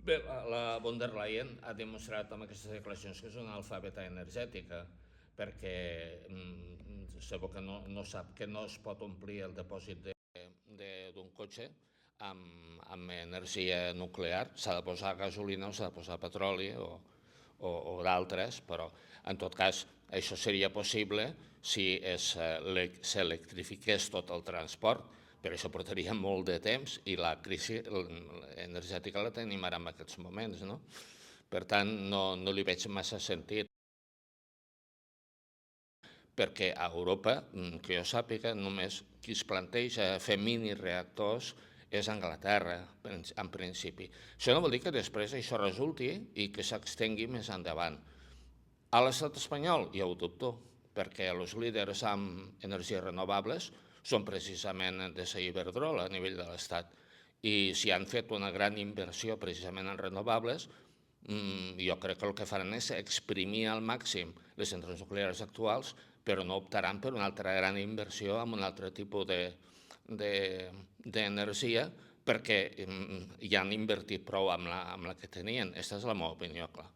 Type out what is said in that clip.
Bé, la von der Leyen ha demostrat amb aquestes declaracions que és una alfabeta energètica, perquè sabeu que no sap que no es pot omplir el dipòsit d'un cotxe amb energia nuclear. S'ha de posar gasolina o s'ha de posar petroli o d'altres, però en tot cas això seria possible si s'electrifiqués tot el transport, però això portaria molt de temps i la crisi energètica la tenim ara en aquests moments, no? Per tant, no li veig massa sentit, perquè a Europa, que jo sàpiga, només qui es planteja fer mini-reactors és Anglaterra, en principi. Això no vol dir que després això resulti i que s'extengui més endavant. A l'estat espanyol ja ho dubto, perquè els líders amb energies renovables són precisament Endesa i Iberdrola a nivell de l'Estat. I si han fet una gran inversió precisament en renovables, jo crec que el que faran és exprimir al màxim les centrals nuclears actuals, però no optaran per una altra gran inversió amb un altre tipus d'energia, perquè ja han invertit prou amb la que tenien. Aquesta és la meva opinió, clar.